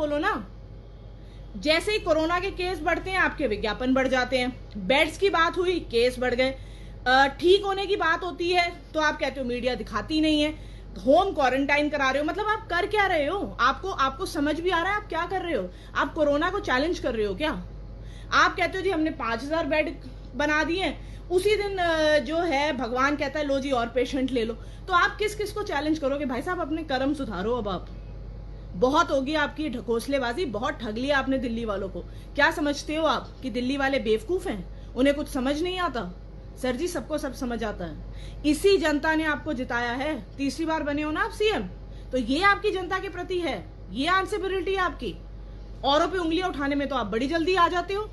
बोलो ना। जैसे ही कोरोना के केस बढ़ते हैं आपके विज्ञापन बढ़ जाते हैं, बेड्स की बात हुई केस बढ़ गए, ठीक होने की बात होती है तो आप कहते हो मीडिया दिखाती नहीं है, होम क्वारंटाइन करा रहे हो। मतलब आप कर क्या रहे हो? आपको समझ भी आ रहा है आप क्या कर रहे हो? आप कोरोना को चैलेंज कर रहे हो क्या? आप कहते हो जी हमने 5000 बेड बना दिए, उसी दिन जो है भगवान कहता है लो जी और पेशेंट ले लो। तो आप किस किस को चैलेंज करोगे? भाई साहब अपने कर्म सुधारो। अब आप बहुत होगी आपकी ढकोसलेबाजी, बहुत ठग लिया आपने दिल्ली वालों को। क्या समझते हो आप कि दिल्ली वाले बेवकूफ हैं, उन्हें कुछ समझ नहीं आता? सर जी सबको सब समझ आता है। इसी जनता ने आपको जिताया है, तीसरी बार बने हो ना आप सीएम, तो ये आपकी जनता के प्रति है, ये आंसरेबिलिटी है आपकी। औरों पे उंगलियां उठाने में तो आप बड़ी जल्दी आ जाते हो।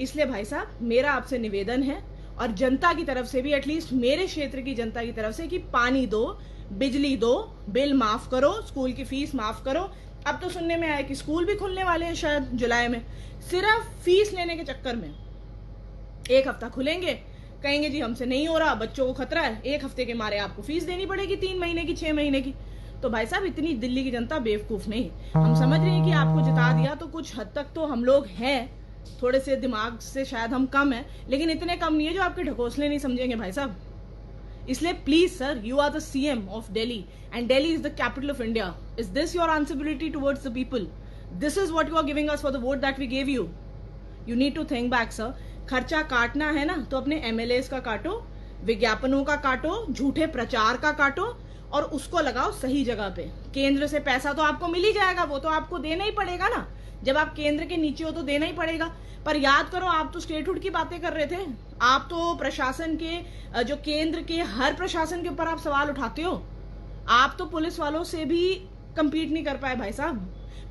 इसलिए भाई साहब मेरा आपसे निवेदन है, और जनता की तरफ से भी, एटलीस्ट मेरे क्षेत्र की जनता की तरफ से, कि पानी दो, बिजली दो, बिल माफ करो, स्कूल की फीस माफ करो। अब तो सुनने में आया कि स्कूल भी खुलने वाले हैं शायद जुलाई में, सिर्फ फीस लेने के चक्कर में। एक हफ्ता खुलेंगे, कहेंगे जी हमसे नहीं हो रहा, बच्चों को खतरा है, एक हफ्ते के मारे आपको फीस देनी पड़ेगी 3 महीने की, 6 महीने की। तो भाई साहब इतनी दिल्ली की जनता बेवकूफ नहीं। हम समझ रहे हैं कि आपको जिता दिया तो कुछ हद तक तो हम लोग हैं, थोड़े से दिमाग से शायद हम कम है, लेकिन इतने कम नहीं है जो आपके ढकोसले नहीं समझेंगे भाई साहब। इसलिए please sir, you are the CM of Delhi and Delhi is the capital of India. Is this your answerability towards the people? This is what you are giving us for the vote that we gave you? You need to think back sir. खर्चा काटना है ना तो अपने MLAs का काटो, विज्ञापनों का काटो, झूठे प्रचार का काटो, और उसको लगाओ सही जगह पे। केंद्र से पैसा तो आपको मिल ही जाएगा, वो तो आपको देना ही पड़ेगा ना, जब आप केंद्र के नीचे हो तो देना ही पड़ेगा। पर याद करो आप तो स्टेटहुड की बातें कर रहे थे, आप तो प्रशासन के, जो केंद्र के हर प्रशासन के ऊपर आप सवाल उठाते हो। आप तो पुलिस वालों से भी कंपीट नहीं कर पाए भाई साहब।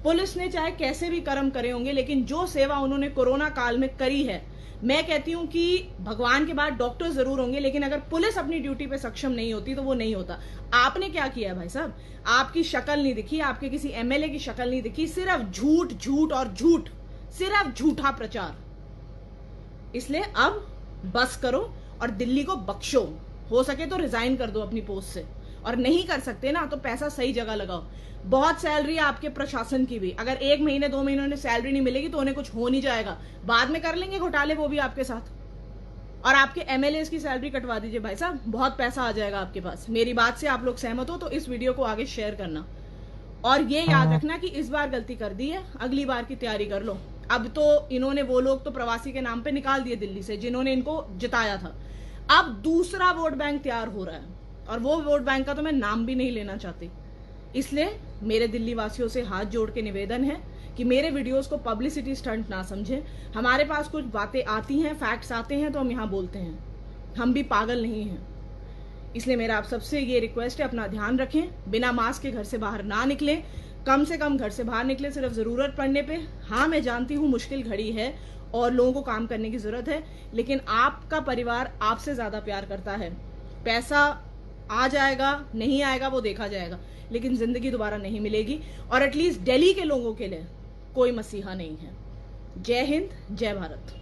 पुलिस ने चाहे कैसे भी कर्म करे होंगे, लेकिन जो सेवा उन्होंने कोरोना काल में करी है, मैं कहती हूं कि भगवान के बाद डॉक्टर जरूर होंगे, लेकिन अगर पुलिस अपनी ड्यूटी पे सक्षम नहीं होती तो वो नहीं होता। आपने क्या किया भाई साहब? आपकी शक्ल नहीं दिखी, आपके किसी एमएलए की शक्ल नहीं दिखी, सिर्फ झूठ झूठ और झूठ, सिर्फ झूठा प्रचार। इसलिए अब बस करो और दिल्ली को बख्शो। हो सके तो रिजाइन कर दो अपनी पोस्ट से, और नहीं कर सकते ना तो पैसा सही जगह लगाओ। बहुत सैलरी है आपके प्रशासन की भी, अगर 1 महीने 2 महीनों में सैलरी नहीं मिलेगी तो उन्हें कुछ हो नहीं जाएगा, बाद में कर लेंगे घोटाले वो भी आपके साथ। और आपके एमएलए की सैलरी कटवा दीजिए भाई साहब, बहुत पैसा आ जाएगा आपके पास। मेरी बात से आप लोग सहमत हो तो इस वीडियो को आगे शेयर करना, और ये याद रखना कि इस बार गलती कर दी है, अगली बार की तैयारी कर लो। अब तो इन्होंने वो लोग तो प्रवासी के नाम पे निकाल दिए दिल्ली से जिन्होंने इनको जिताया था। अब दूसरा वोट बैंक तैयार हो रहा है, और वो वोट बैंक का तो मैं नाम भी नहीं लेना चाहती। इसलिए मेरे दिल्ली वासियों से हाथ जोड़ के निवेदन है कि मेरे वीडियोस को पब्लिसिटी स्टंट ना समझें। हमारे पास कुछ बातें आती हैं, फैक्ट्स आते हैं तो हम यहाँ बोलते हैं, हम भी पागल नहीं हैं। इसलिए मेरा आप सबसे ये रिक्वेस्ट है, अपना ध्यान रखें, बिना मास्क के घर से बाहर ना निकलें, कम से कम घर से बाहर निकले सिर्फ जरूरत पड़ने पे। हाँ मैं जानती हूँ मुश्किल घड़ी है और लोगों को काम करने की जरूरत है, लेकिन आपका परिवार आपसे ज्यादा प्यार करता है। पैसा आ जाएगा नहीं आएगा वो देखा जाएगा, लेकिन जिंदगी दोबारा नहीं मिलेगी, और एटलीस्ट दिल्ली के लोगों के लिए कोई मसीहा नहीं है। जय हिंद, जय भारत।